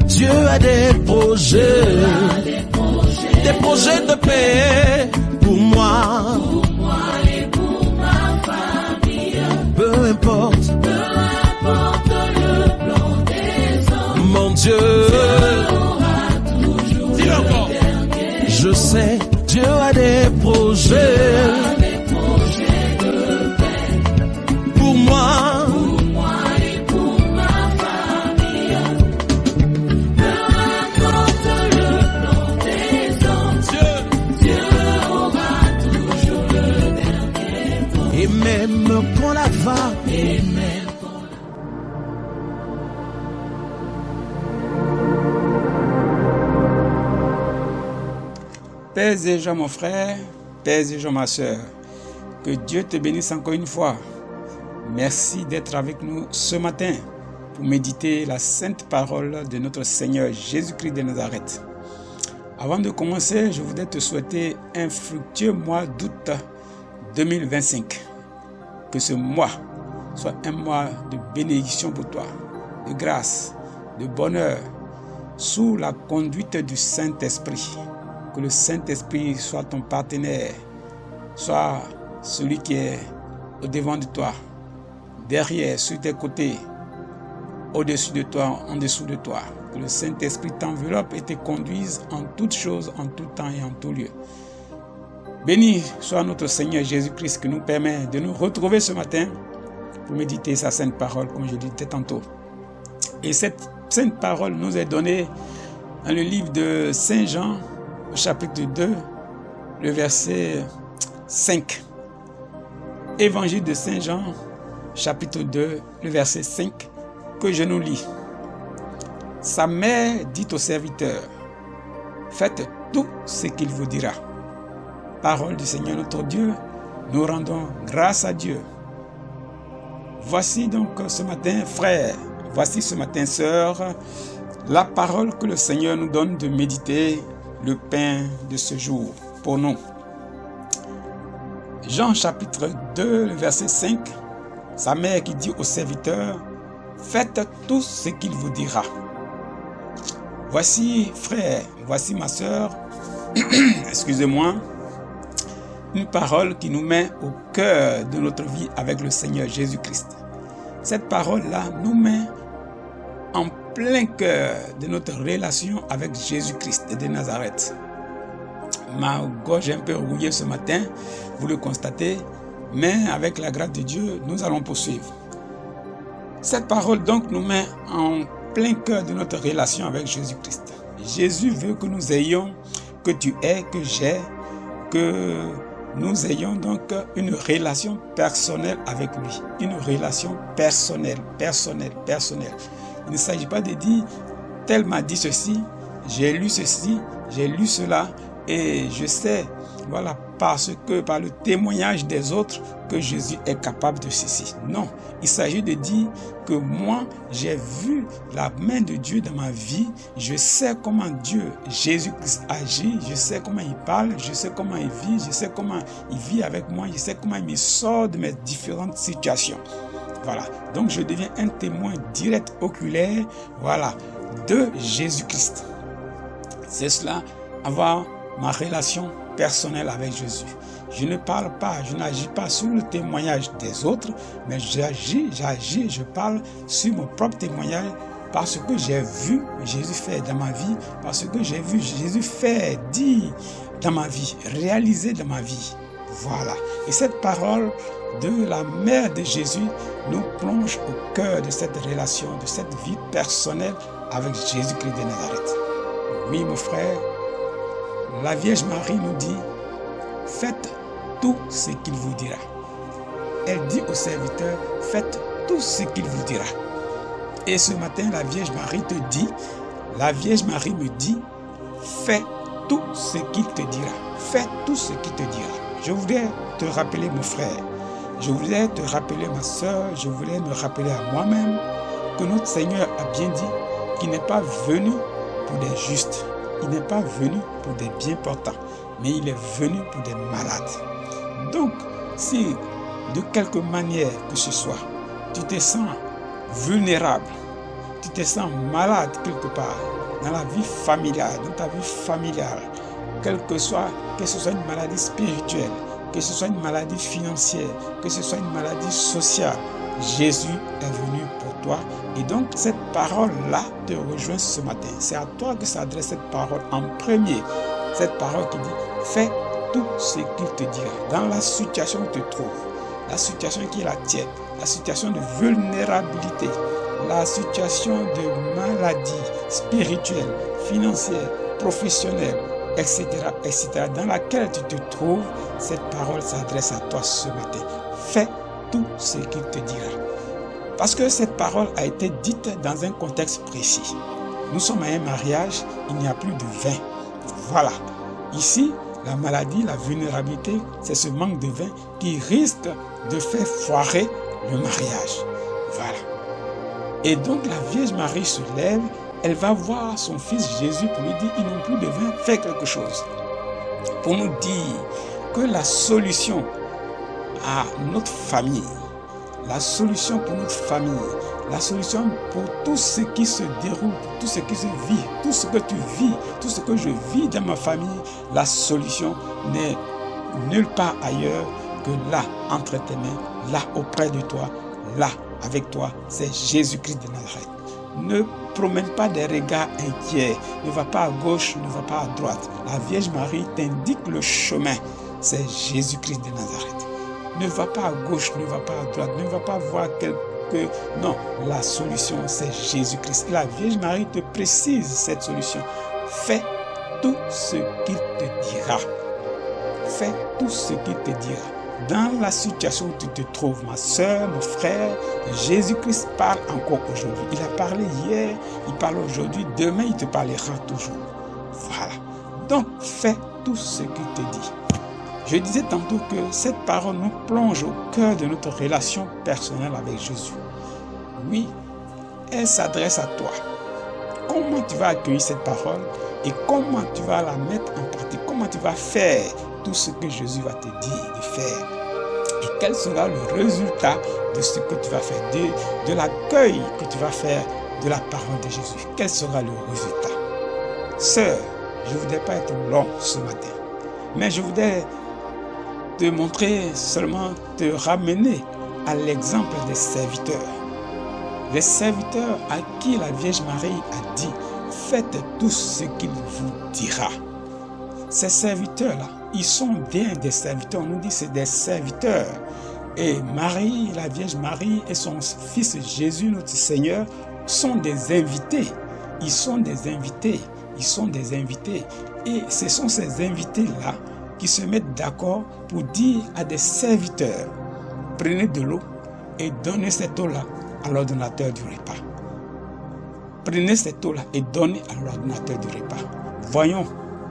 Dieu a des projets de paix pour moi et pour ma famille. Peu importe le plan des hommes, mon Dieu aura toujours dis-le encore. Je sais, Dieu a des projets de paix pour moi et pour ma famille. Peu importe le plan des hommes, Dieu aura toujours le dernier mot. et même quand la va Et même Père et Jean, mon frère, Père et Jean, ma soeur, que Dieu te bénisse encore une fois. Merci d'être avec nous ce matin pour méditer la sainte parole de notre Seigneur Jésus-Christ de Nazareth. Avant de commencer, je voudrais te souhaiter un fructueux mois d'août 2025. Que ce mois soit un mois de bénédiction pour toi, de grâce, de bonheur, sous la conduite du Saint-Esprit. Que le Saint-Esprit soit ton partenaire, soit celui qui est au devant de toi, derrière, sur tes côtés, au-dessus de toi, en dessous de toi. Que le Saint-Esprit t'enveloppe et te conduise en toutes choses, en tout temps et en tout lieu. Béni soit notre Seigneur Jésus-Christ qui nous permet de nous retrouver ce matin pour méditer sa sainte parole, comme je disais tantôt. Et cette sainte parole nous est donnée dans le livre de Saint Jean, au chapitre 2, le verset 5. Évangile de Saint Jean, chapitre 2, le verset 5, que je nous lis. Sa mère dit au serviteur, faites tout ce qu'il vous dira. Parole du Seigneur notre Dieu, nous rendons grâce à Dieu. Voici donc ce matin, frères, voici ce matin, sœurs, la parole que le Seigneur nous donne de méditer, le pain de ce jour pour nous. Jean chapitre 2, le verset 5, sa mère qui dit au serviteur, faites tout ce qu'il vous dira. Voici, frère, voici ma sœur, excusez-moi, une parole qui nous met au cœur de notre vie avec le Seigneur Jésus-Christ. Cette parole-là nous met en plein cœur de notre relation avec Jésus-Christ de Nazareth. Ma gorge est un peu rouillée ce matin, vous le constatez, mais avec la grâce de Dieu, nous allons poursuivre. Cette parole donc nous met en plein cœur de notre relation avec Jésus-Christ. Jésus veut que nous ayons, que tu aies, que j'ai, que nous ayons donc une relation personnelle avec lui. Une relation personnelle. Il ne s'agit pas de dire, tel m'a dit ceci, j'ai lu ceci, j'ai lu cela, et je sais, voilà, parce que par le témoignage des autres, que Jésus est capable de ceci. Non, il s'agit de dire que moi, j'ai vu la main de Dieu dans ma vie, je sais comment Dieu, Jésus-Christ agit, je sais comment il parle, je sais comment il vit, je sais comment il vit avec moi, je sais comment il me sort de mes différentes situations. Voilà, donc je deviens un témoin direct, oculaire, voilà, de Jésus-Christ. C'est cela, avoir ma relation personnelle avec Jésus. Je ne parle pas, je n'agis pas sur le témoignage des autres, mais j'agis, je parle sur mon propre témoignage parce que j'ai vu Jésus faire dans ma vie, parce que j'ai vu Jésus faire, dire dans ma vie, réaliser dans ma vie. Voilà. Et cette parole de la mère de Jésus nous plonge au cœur de cette relation, de cette vie personnelle avec Jésus-Christ de Nazareth. Oui, mon frère, la Vierge Marie nous dit, faites tout ce qu'il vous dira. Elle dit au serviteur, faites tout ce qu'il vous dira. Et ce matin, la Vierge Marie te dit, la Vierge Marie me dit, fais tout ce qu'il te dira. Fais tout ce qu'il te dira. Je voudrais te rappeler, mon frère, je voulais te rappeler, ma soeur, je voulais me rappeler à moi-même que notre Seigneur a bien dit qu'il n'est pas venu pour des justes, il n'est pas venu pour des bien portants, mais il est venu pour des malades. Donc, si de quelque manière que ce soit, tu te sens vulnérable, tu te sens malade quelque part, dans la vie familiale, dans ta vie familiale, que ce soit une maladie spirituelle, que ce soit une maladie financière, que ce soit une maladie sociale, Jésus est venu pour toi. Et donc, cette parole-là te rejoint ce matin. C'est à toi que s'adresse cette parole en premier. Cette parole qui dit, fais tout ce qu'il te dira. Dans la situation où tu te trouves, la situation qui est la tienne, la situation de vulnérabilité, la situation de maladie spirituelle, financière, professionnelle, etc., etc., dans laquelle tu te trouves, cette parole s'adresse à toi ce matin. Fais tout ce qu'il te dira. Parce que cette parole a été dite dans un contexte précis. Nous sommes à un mariage, il n'y a plus de vin. Voilà. Ici, la maladie, la vulnérabilité, c'est ce manque de vin qui risque de faire foirer le mariage. Voilà. Et donc la Vierge Marie se lève, elle va voir son fils Jésus pour lui dire, ils n'ont plus de vin, fais quelque chose. Pour nous dire que la solution à notre famille, la solution pour notre famille, la solution pour tout ce qui se déroule, pour tout ce qui se vit, tout ce que tu vis, tout ce que je vis dans ma famille, la solution n'est nulle part ailleurs que là, entre tes mains, là auprès de toi, là avec toi, c'est Jésus-Christ de Nazareth. Ne promène pas des regards inquiets, ne va pas à gauche, ne va pas à droite. La Vierge Marie t'indique le chemin, c'est Jésus-Christ de Nazareth. Ne va pas à gauche, ne va pas à droite, ne va pas voir Non, la solution c'est Jésus-Christ. La Vierge Marie te précise cette solution. Fais tout ce qu'il te dira. Fais tout ce qu'il te dira. Dans la situation où tu te trouves, ma soeur, mon frère, Jésus-Christ parle encore aujourd'hui. Il a parlé hier, il parle aujourd'hui, demain il te parlera toujours. Voilà. Donc, fais tout ce qu'il te dit. Je disais tantôt que cette parole nous plonge au cœur de notre relation personnelle avec Jésus. Oui, elle s'adresse à toi. Comment tu vas accueillir cette parole et comment tu vas la mettre en pratique? Comment tu vas faire tout ce que Jésus va te dire de faire? Et quel sera le résultat de ce que tu vas faire, de l'accueil que tu vas faire de la parole de Jésus? Quel sera le résultat? Sœur, je ne voudrais pas être long ce matin, mais je voudrais te montrer, seulement te ramener à l'exemple des serviteurs. Les serviteurs à qui la Vierge Marie a dit, faites tout ce qu'il vous dira. Ces serviteurs-là, ils sont bien des serviteurs. On nous dit c'est des serviteurs. Et Marie, la Vierge Marie et son fils Jésus, notre Seigneur, sont des invités. Ils sont des invités. Ils sont des invités. Et ce sont ces invités-là qui se mettent d'accord pour dire à des serviteurs, prenez de l'eau et donnez cette eau-là à l'ordonnateur du repas. Prenez cette eau-là et donnez à l'ordonnateur du repas. Voyons,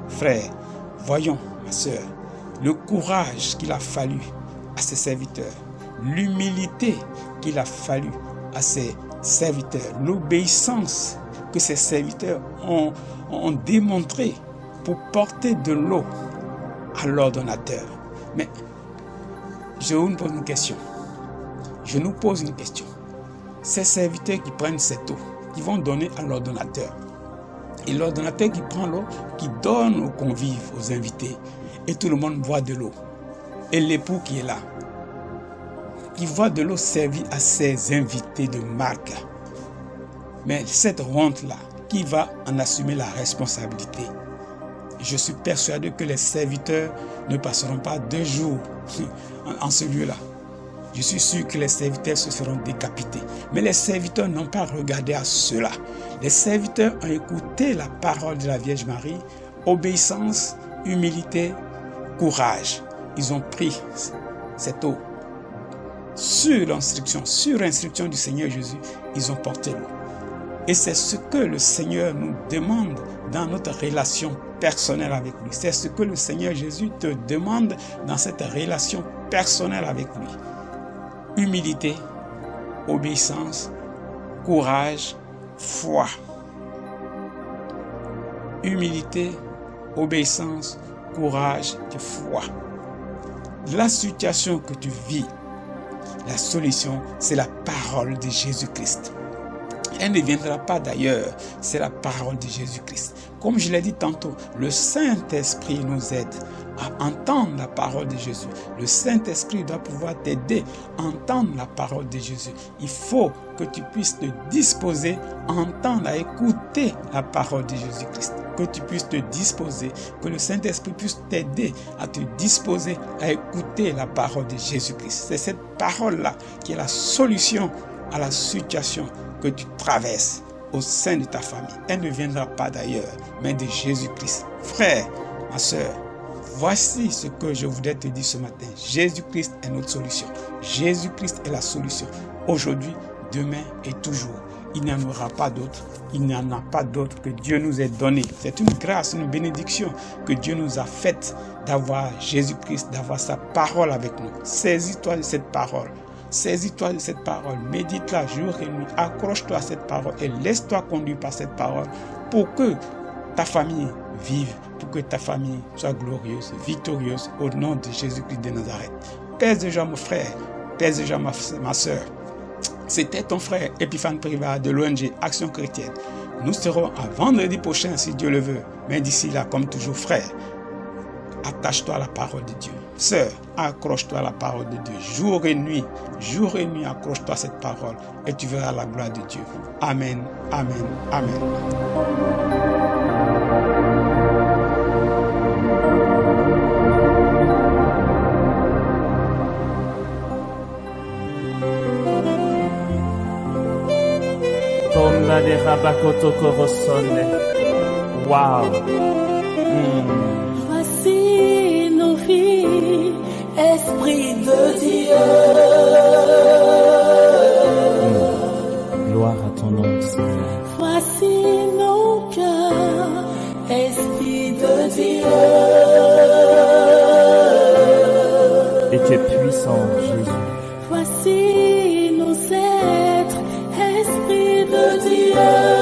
frère, voyons, ma soeur, le courage qu'il a fallu à ses serviteurs, l'humilité qu'il a fallu à ses serviteurs, l'obéissance que ces serviteurs ont démontré pour porter de l'eau à l'ordonnateur. Mais je vous pose une question. Je nous pose une question. Ces serviteurs qui prennent cette eau, qui vont donner à l'ordonnateur, et l'ordonnateur qui prend l'eau, qui donne aux convives, aux invités, et tout le monde boit de l'eau. Et l'époux qui est là, qui voit de l'eau servie à ses invités de marque. Mais cette honte-là, qui va en assumer la responsabilité? Je suis persuadé que les serviteurs ne passeront pas 2 jours en ce lieu-là. Je suis sûr que les serviteurs se seront décapités. Mais les serviteurs n'ont pas regardé à cela. Les serviteurs ont écouté la parole de la Vierge Marie, obéissance, humilité, courage. Ils ont pris cette eau. Sur l'instruction du Seigneur Jésus, ils ont porté l'eau. Et c'est ce que le Seigneur nous demande dans notre relation personnelle avec lui. C'est ce que le Seigneur Jésus te demande dans cette relation personnelle avec lui. Humilité, obéissance, courage, foi. Humilité, obéissance, courage et foi. La situation que tu vis, la solution, c'est la parole de Jésus-Christ. Elle ne viendra pas d'ailleurs, c'est la parole de Jésus-Christ. Comme je l'ai dit tantôt, le Saint-Esprit nous aide à entendre la parole de Jésus. Le Saint-Esprit doit pouvoir t'aider à entendre la parole de Jésus. Il faut que tu puisses te disposer à entendre, à écouter la parole de Jésus-Christ. Que tu puisses te disposer, que le Saint-Esprit puisse t'aider à te disposer à écouter la parole de Jésus-Christ. C'est cette parole-là qui est la solution à la situation que tu traverses au sein de ta famille. Elle ne viendra pas d'ailleurs, mais de Jésus-Christ. Frère, ma soeur, voici ce que je voudrais te dire ce matin. Jésus-Christ est notre solution. Jésus-Christ est la solution. Aujourd'hui, demain et toujours. Il n'y en aura pas d'autre. Il n'y en a pas d'autre que Dieu nous ait donné. C'est une grâce, une bénédiction que Dieu nous a faite d'avoir Jésus-Christ, d'avoir sa parole avec nous. Saisis-toi de cette parole. Saisis-toi de cette parole, médite-la jour et nuit, accroche-toi à cette parole et laisse-toi conduire par cette parole pour que ta famille vive, pour que ta famille soit glorieuse, victorieuse au nom de Jésus-Christ de Nazareth. Pèse déjà mon frère, pèse déjà ma soeur. C'était ton frère Epiphane Privard de l'ONG Action Chrétienne. Nous serons à vendredi prochain si Dieu le veut. Mais d'ici là, comme toujours frère, attache-toi à la parole de Dieu. Sœur, accroche-toi à la parole de Dieu. Jour et nuit, accroche-toi à cette parole et tu verras la gloire de Dieu. Amen, amen, amen. Tomba de Rabakoto Korosone. Wow. Voici nos vies, Esprit de Dieu. Gloire à ton nom, Seigneur. Voici nos cœurs, Esprit de Dieu. Et tu es puissant, Jésus. Voici nos êtres, Esprit de Dieu.